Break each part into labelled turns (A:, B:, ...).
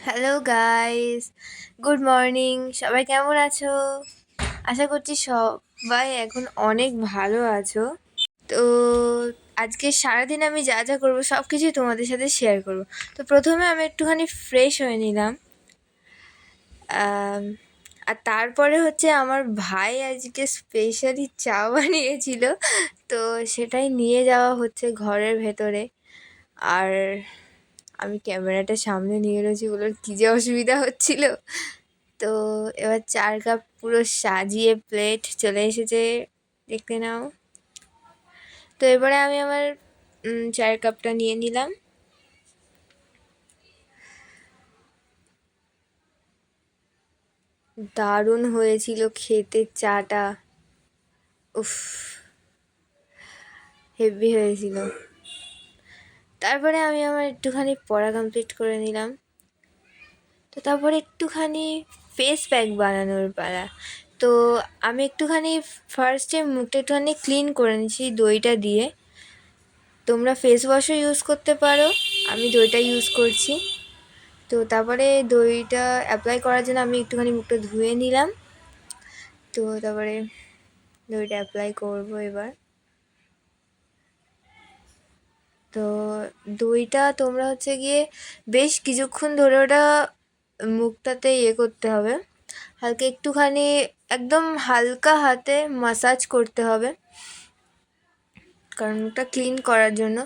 A: Hello guys, good morning. সবাই কেমন আছো? আশা করছি সবাই এখন অনেক ভালো আছো। তো আজকে সারাদিন আমি যা যা করবো সব কিছুই তোমাদের সাথে শেয়ার করব। তো প্রথমে আমি একটুখানি ফ্রেশ হয়ে নিলাম। আম, আর তারপরে হচ্ছে আমার ভাই আজকে স্পেশালি চা বানিয়েছিল, তো সেটাই নিয়ে যাওয়া হচ্ছে ঘরের ভেতরে। আর আমি ক্যামেরাটা সামনে নিয়ে রয়েছি, ওগুলোর কী যে অসুবিধা হচ্ছিল। তো এবার 4 কাপ পুরো সাজিয়ে প্লেট চলে এসেছে, দেখতে নাও। তো এবারে আমি আমার 4 কাপটা নিয়ে নিলাম। দারুণ হয়েছিল খেতে চাটা, উফ, হেভি হয়েছিল। তারপরে আমি আমার একটুখানি পড়া কমপ্লিট করে নিলাম। তো তারপরে একটুখানি ফেস প্যাক বানানোর পালা। তো আমি একটুখানি ফার্স্টে মুখটা একটুখানি ক্লিন করে নিচ্ছি দইটা দিয়ে। তোমরা ফেস ওয়াশও ইউজ করতে পারো, আমি দইটা ইউজ করছি। তো তারপরে দইটা অ্যাপ্লাই করার জন্য আমি একটুখানি মুখটা ধুয়ে নিলাম। তো তারপরে দইটা অ্যাপ্লাই করব এবার। তো দইটা তোমরা হচ্ছে গিয়ে বেশ কিছুক্ষণ ধরে ওটা মুখটাতে করতে হবে, হালকা একটুখানি একদম হালকা হাতে মাসাজ করতে হবে, কারণ মুখটা ক্লিন করার জন্য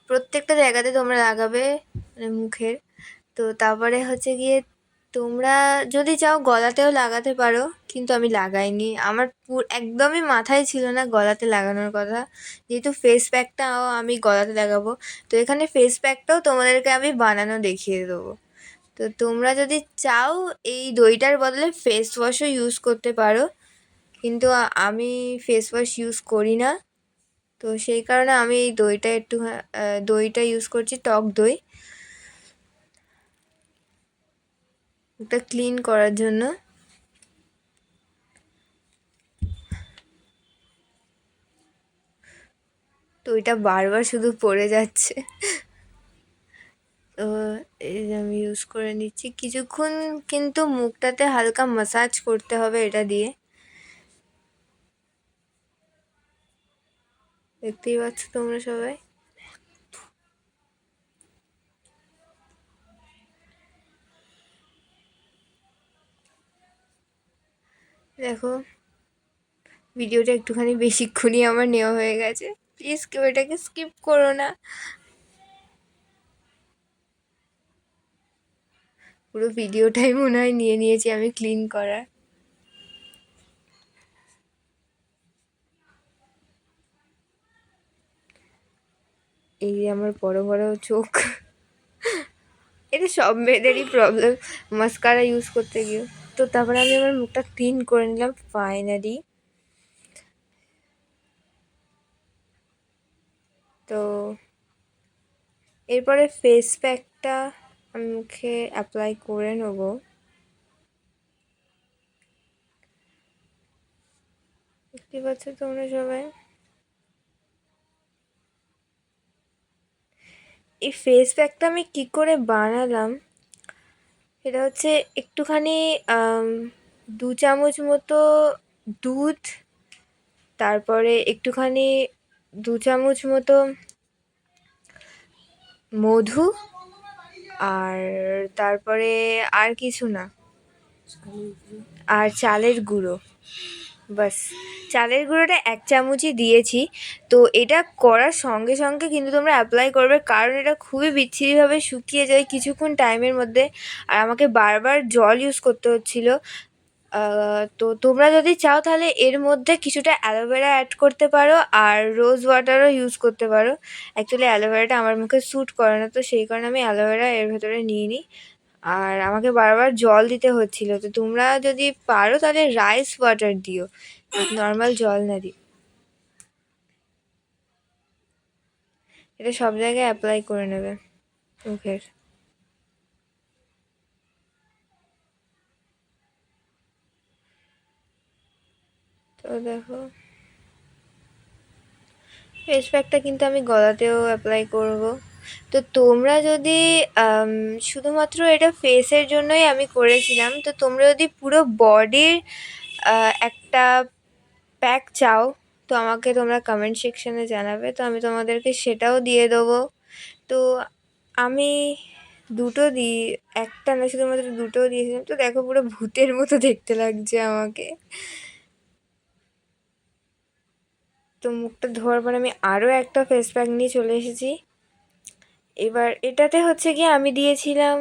A: প্রত্যেকটা জায়গাতে তোমরা লাগাবে, মানে মুখের। তো তারপরে হচ্ছে গিয়ে তোমরা যদি চাও গলাতেও লাগাতে পারো, কিন্তু আমি লাগাইনি, আমার একদমই মাথায় ছিল না গলাতে লাগানোর কথা, যেহেতু ফেস প্যাকটাও আমি গলাতে লাগাবো। তো এখানে ফেস প্যাকটাও তোমাদেরকে আমি বানানো দেখিয়ে দেবো। তো তোমরা যদি চাও এই দইটার বদলে ফেস ওয়াশও ইউজ করতে পারো, কিন্তু আমি ফেস ওয়াশ ইউজ করি না। তো সেই কারণে আমি এই দইটা দইটা ইউজ করছি, টক দই, ওটা ক্লিন করার জন্য। তো ওইটা বারবার শুধু পড়ে যাচ্ছে। তো এই যে আমি ইউজ করে নিচ্ছি কিছুক্ষণ, কিন্তু মুখটাতে হালকা ম্যাসাজ করতে হবে এটা দিয়ে। দেখতেই পাচ্ছ তোমরা সবাই। দেখো ভিডিওটা একটুখানি বেশিক্ষণই আমার নেওয়া হয়ে গেছে, প্লিজ কেউ এটাকে স্কিপ করো না। পুরো ভিডিওটাই মনে হয় নিয়ে নিয়েছি আমি ক্লিন করার। এই যে আমার বড় বড় চোখ, এটা সব মেয়েদেরই প্রবলেম মাস্কারা ইউজ করতে গিয়ে। তো তারপরে আমি আমার মুখটা ক্লিন করে নিলাম ফাইনালি। তো এরপরে ফেস প্যাকটা আমি মুখে অ্যাপ্লাই করে নেব। দেখতে পাচ্ছ তোমরা সবাই। এই ফেস প্যাকটা আমি কি করে বানালাম, এটা হচ্ছে একটুখানি 2 চামচ মতো দুধ, তারপরে একটুখানি 2 চামচ মতো মধু, আর তারপরে আর কিছু না, আর চালের গুঁড়ো, বাস। চালের গুঁড়োটা 1 চামচই দিয়েছি। তো এটা করার সঙ্গে সঙ্গে কিন্তু তোমরা অ্যাপ্লাই করবে, কারণ এটা খুবই বিচ্ছিরিভাবে শুকিয়ে যায় কিছুক্ষণ টাইমের মধ্যে, আর আমাকে বারবার জল ইউজ করতে হচ্ছিলো। তো তোমরা যদি চাও তাহলে এর মধ্যে কিছুটা অ্যালোভেরা অ্যাড করতে পারো, আর রোজ ওয়াটারও ইউজ করতে পারো। অ্যাকচুয়ালি অ্যালোভেরাটা আমার মুখে স্যুট করে না, তো সেই কারণে আমি অ্যালোভেরা এর ভেতরে নিই নি। আর আমাকে বারবার জল দিতে হচ্ছিল। তো তোমরা যদি পারো তাহলে রাইস ওয়াটার দিও, নর্মাল জল না দিও। এটা সব জায়গায় অ্যাপ্লাই করে নেবে মুখের। তো দেখো ফেস প্যাকটা কিন্তু আমি গলাতেও অ্যাপ্লাই করব, তো তোমরা যদি শুধুমাত্র এটা ফেসের জন্যই আমি করেছিলাম, তো তোমরা যদি পুরো বডির একটা প্যাক চাও তো আমাকে তোমরা কমেন্ট সেকশানে জানাবে, তো আমি তোমাদেরকে সেটাও দিয়ে দেবো। তো আমি দুটো একটা না, শুধুমাত্র দুটো দিয়েছিলাম। তো দেখো পুরো ভূতের মতো দেখতে লাগছে আমাকে। তো মুখটা ধোয়ার পর আমি আরও একটা ফেস প্যাক নিয়ে চলে এসেছি। এবার এটাতে হচ্ছে গিয়ে আমি দিয়েছিলাম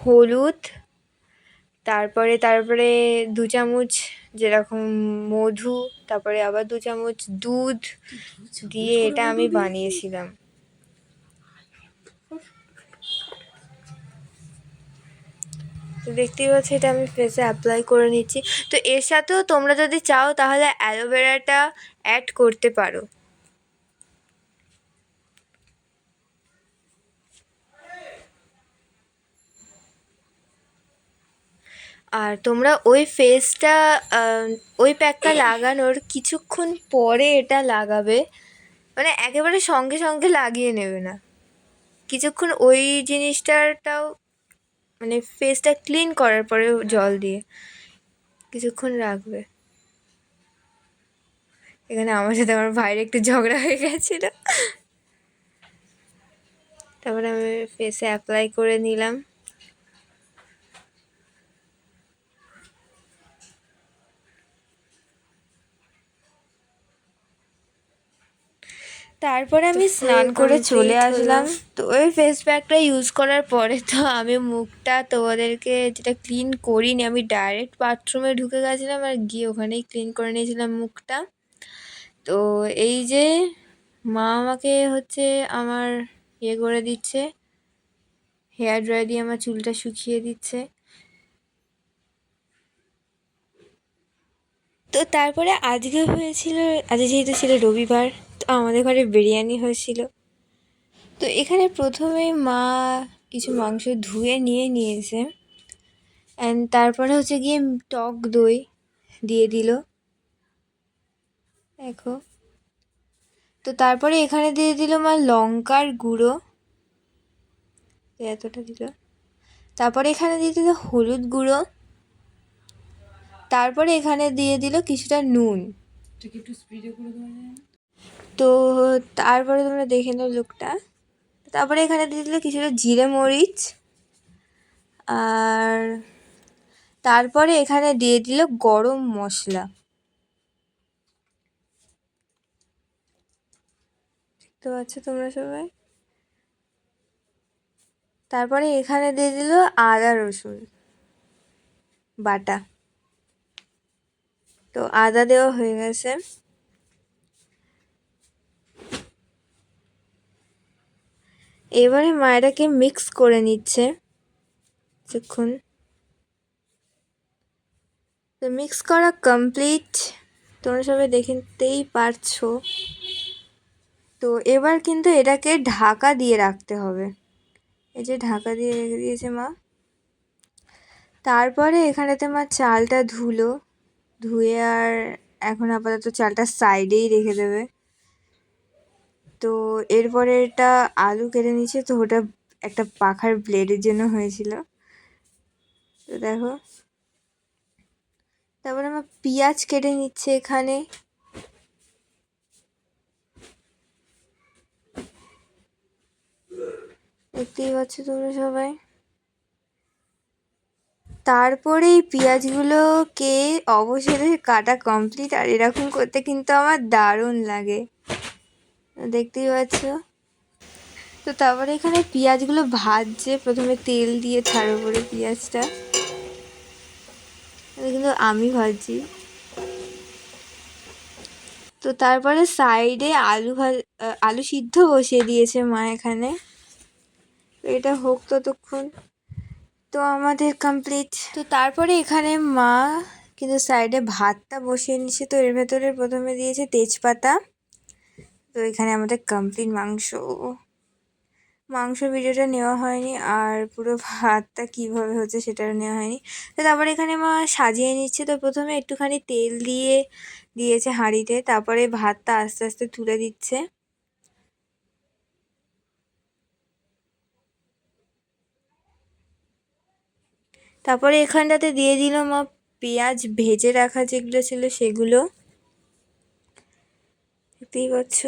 A: হলুদ, তারপরে 2 চামচ যেরকম মধু, তারপরে আবার 2 চামচ দুধ দিয়ে এটা আমি বানিয়েছিলাম। তো দেখতেই পাচ্ছি এটা আমি ফেসে অ্যাপ্লাই করে নিচ্ছি। তো এর সাথেও তোমরা যদি চাও তাহলে অ্যালোভেরাটা অ্যাড করতে পারো। আর তোমরা ওই ফেসটা ওই প্যাকটা লাগানোর কিছুক্ষণ পরে এটা লাগাবে, মানে একেবারে সঙ্গে সঙ্গে লাগিয়ে নেবে না, কিছুক্ষণ ওই জিনিসটাও মানে ফেসটা ক্লিন করার পরে জল দিয়ে কিছুক্ষণ রাখবে। এখানে আমার সাথে আমার ভাইয়ের একটু ঝগড়া হয়ে গেছিলো। তারপরে আমি ফেসে অ্যাপ্লাই করে নিলাম। তারপরে আমি স্নান করে চলে আসলাম। তো ওই ফেস প্যাকটা ইউজ করার পরে তো আমি মুখটা তোমাদেরকে যেটা ক্লিন করিনি, আমি ডাইরেক্ট বাথরুমে ঢুকে গেছিলাম আর গিয়ে ওখানেই ক্লিন করে নিয়েছিলাম মুখটা। তো এই যে মা আমাকে হচ্ছে আমার করে দিচ্ছে, হেয়ার ড্রায়ার দিয়ে আমার চুলটা শুকিয়ে দিচ্ছে। তো তারপরে আজকে যেহেতু ছিল রবিবার, তো আমাদের ঘরে বিরিয়ানি হয়েছিল। তো এখানে প্রথমে মা কিছু মাংস ধুয়ে নিয়েছে, অ্যান্ড তারপরে হচ্ছে গিয়ে টক দই দিয়ে দিল, দেখো। তো তারপরে এখানে দিয়ে দিল মা লঙ্কার গুঁড়ো, এতটা দিল। তারপরে এখানে দিয়ে দিল হলুদ গুঁড়ো, তারপরে এখানে দিয়ে দিল কিছুটা নুন। তো তারপরে তোমরা দেখে নাও লুকটা। তারপরে এখানে দিয়ে দিল কিছুটা জিরে মরিচ, আর তারপরে এখানে দিয়ে দিল গরম মশলা, দেখতে পাচ্ছ তোমরা সবাই। তারপরে এখানে দিয়ে দিল আদা রসুন বাটা। তো আদা দেওয়া হয়ে গেছে। এবারে মায়েরাকে মিক্স করে নিচ্ছে কিছুক্ষণ। তো মিক্স করা কমপ্লিট, তোমরা সবাই দেখতেই পারছো। তো এবার কিন্তু এটাকে ঢাকা দিয়ে রাখতে হবে, এই যে ঢাকা দিয়ে রেখে দিয়েছে মা। তারপরে এখানেতে মা চালটা ধুয়ে আর এখন আপাতত চালটা সাইডেই রেখে দেবে। তো এরপরে এটা আলু কেটে নিচ্ছে, তো ওটা একটা পাখার ব্লেডের জন্য হয়েছিল। তো দেখো, তারপরে আমার পেঁয়াজ কেটে নিচ্ছে এখানে। দেখতেই পাচ্ছ তোমরা সবাই। তারপরে এই পেঁয়াজগুলোকে অবশেষে কাটা কমপ্লিট, আর এরকম করতে কিন্তু আমার দারুণ লাগে, দেখতেই পাচ্ছ। তো তারপরে এখানে পেঁয়াজগুলো ভাজছে, প্রথমে তেল দিয়ে তার উপরে পেঁয়াজটা, কিন্তু আমি ভাজছি। তো তারপরে সাইডে আলু সিদ্ধ বসিয়ে দিয়েছে মা এখানে। তো এটা হোক ততক্ষণ, তো আমাদের কমপ্লিট। তো তারপরে এখানে মা কিন্তু সাইডে ভাতটা বসিয়ে নিচ্ছে। তো এর ভেতরে প্রথমে দিয়েছে তেজপাতা। তো এখানে আমাদের কমপ্লিট মাংস ভিডিওটা নেওয়া হয়নি, আর পুরো ভাতটা কীভাবে হচ্ছে সেটাও নেওয়া হয়নি। তো তারপরে এখানে মা সাজিয়ে নিচ্ছে। তো প্রথমে একটুখানি তেল দিয়েছে হাঁড়িতে, তারপরে ভাতটা আস্তে আস্তে তুলে দিচ্ছে। তারপরে এখানটাতে দিয়ে দিল মা পেঁয়াজ ভেজে রাখা যেগুলো ছিল সেগুলো, দেখতেই পাচ্ছ।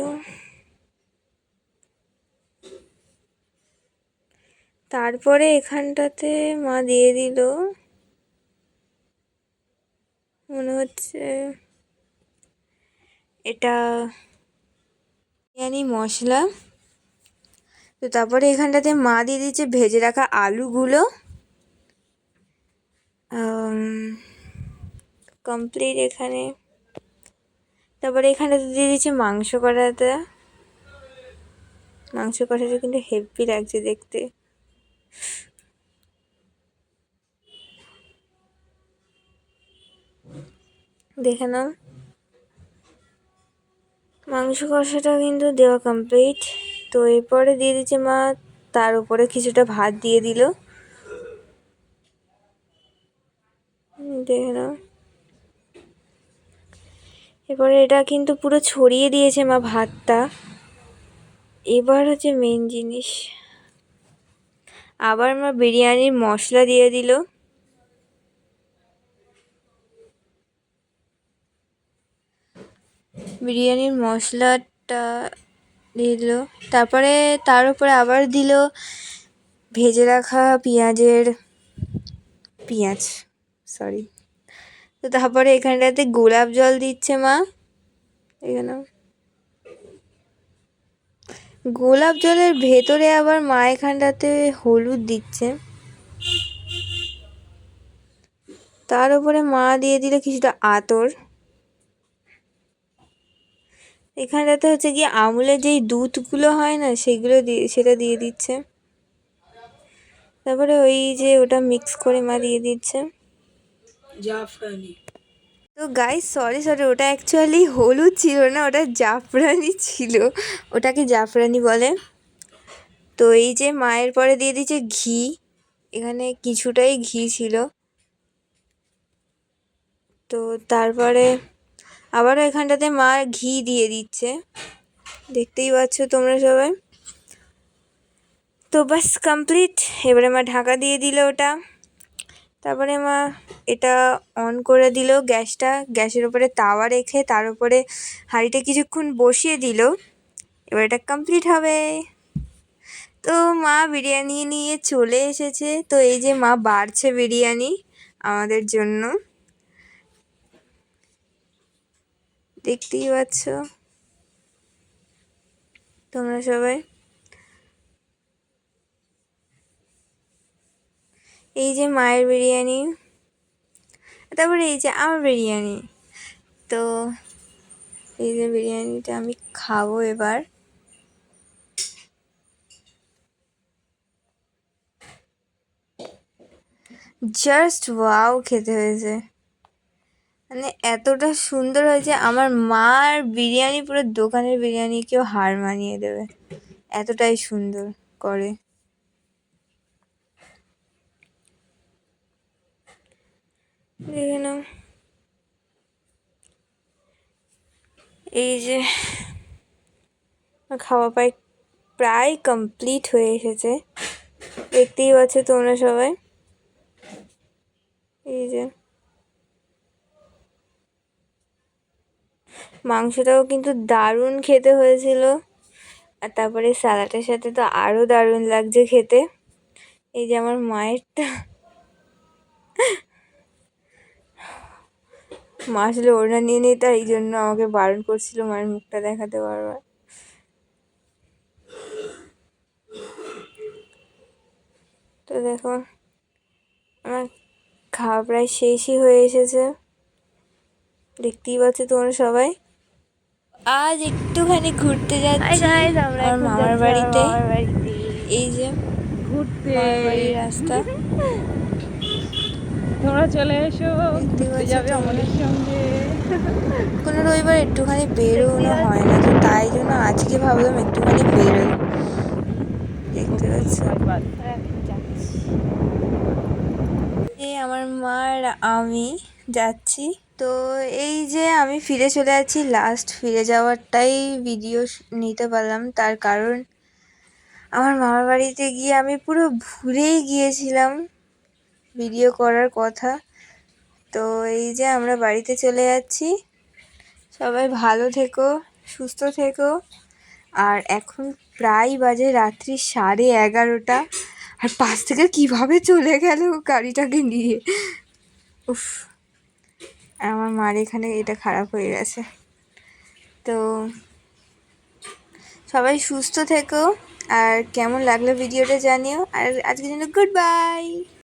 A: তারপরে এখানটাতে মা দিয়ে দিল মনে হচ্ছে এটা বিরিয়ানি মশলা। তো তারপরে এখানটাতে মা দিয়ে দিচ্ছে ভেজে রাখা আলুগুলো। কমপ্লিট এখানে। তারপরে এখানটাতে দিয়ে দিচ্ছে মাংস কষাটা। মাংস কষাটা কিন্তু হেভি লাগছে দেখতে। দেখে নাও, মাংস কষাটা কিন্তু দেওয়া কমপ্লিট। তো এরপরে দিয়ে দিচ্ছে মা তার উপরে কিছুটা ভাত দিয়ে দিল, দেখে নাও। এরপরে এটা কিন্তু পুরো ছড়িয়ে দিয়েছে মা ভাতটা। এবার হচ্ছে মেন জিনিস, আবার মা বিরিয়ানির মশলা দিয়ে দিল। বিরিয়ানির মশলাটা দিয়ে দিল। তারপরে তার উপরে আবার দিল ভেজে রাখা পেঁয়াজ, সরি। তো তারপরে এখানটাতে গোলাপ জল দিচ্ছে মা, এখানে গোলাপ জলের ভেতরে আবার মা এখানটাতে হলুদ দিচ্ছে। তার উপরে মা দিয়ে দিল কিছুটা আতর। এখানটাতে হচ্ছে গিয়ে আমুলের যেই দুধগুলো হয় না সেগুলো সেটা দিয়ে দিচ্ছে। তারপরে ওই যে ওটা মিক্স করে মা দিয়ে দিচ্ছে জাফরানি। তো গাইস সরি ওটা অ্যাকচুয়ালি হলুদ ছিল না, ওটা জাফরানি ছিল, ওটাকে জাফরানি বলে। তো এই যে মায়ের পরে দিয়ে দিচ্ছে ঘি, এখানে কিছুটাই ঘি ছিল। তো তারপরে আবারও এখানটাতে মা ঘি দিয়ে দিচ্ছে, দেখতেই পাচ্ছ তোমরা সবাই। তো বাস কমপ্লিট। এবারে মা ঢাকা দিয়ে দিল ওটা। তারপরে মা এটা অন করে দিল গ্যাসটা, গ্যাসের উপরে তাওয়া রেখে তার উপরে হাঁড়িটা কিছুক্ষণ বসিয়ে দিল। এবার এটা কমপ্লিট হবে। তো মা বিরিয়ানি নিয়ে চলে এসেছে। তো এই যে মা বাড়ছে বিরিয়ানি আমাদের জন্য, দেখতেই পাচ্ছ তোমরা সবাই। এই যে মায়ের বিরিয়ানি, তারপরে এই যে আমার বিরিয়ানি। তো এই যে বিরিয়ানিটা আমি খাবো এবার। জাস্ট ওয়াও খেতে হয়েছে, মানে এতটা সুন্দর হয়েছে। আমার মার বিরিয়ানি পুরো দোকানের বিরিয়ানিকেও হার মানিয়ে দেবে, এতটাই সুন্দর করে। দেখে নাও, এই যে খাওয়া প্রায় কমপ্লিট হয়ে এসেছে, দেখতেই পাচ্ছ তোমরা সবাই। এই যে মাংসটাও কিন্তু দারুণ খেতে হয়েছিল, আর তারপরে স্যালাডের সাথে তো আরও দারুণ লাগছে খেতে। এই যে আমার মায়েরটা, মা আসলে ওড়না নিয়ে নিই, তাই এই জন্য আমাকে বারণ করছিল মায়ের মুখটা দেখাতে বারবার। তো দেখো আমার খাওয়া প্রায় শেষই হয়ে এসেছে, দেখতেই পাচ্ছ তোমরা সবাই। আজ একটুখানি ঘুরতে যাচ্ছি আমার মামার বাড়িতে। এই যে
B: ঘুরতে
A: বাড়ির রাস্তা,
B: তোমরা চলে এসো, ঘুরতে যাবে আমাদের সঙ্গে।
A: কোনো রবিবার একটুখানি বেরোনো হয় না, তো তাই জন্য আজকে ভাবলাম একটুখানি বেরোই। দেখতে পাচ্ছ এই আমার মা আর আমি যাচ্ছি। তো এই যে আমি ফিরে চলে যাচ্ছি, লাস্ট ফিরে যাওয়ারটাই ভিডিও নিতে পারলাম, তার কারণ আমার মামার বাড়িতে গিয়ে আমি পুরো ভুলেই গিয়েছিলাম ভিডিও করার কথা। তো এই যে আমরা বাড়িতে চলে যাচ্ছি। সবাই ভালো থেকো, সুস্থ থেকো। আর এখন প্রায় বাজে রাত্রি 11:30, আর পাশ থেকে কিভাবে চলে গেল গাড়িটাকে নিয়ে। উফ, আমার মার এখানে এটা খারাপ হয়ে গেছে। তো সবাই সুস্থ থেকো, আর কেমন লাগলো ভিডিওটা জানিও। আর আজকের জন্য গুড বাই।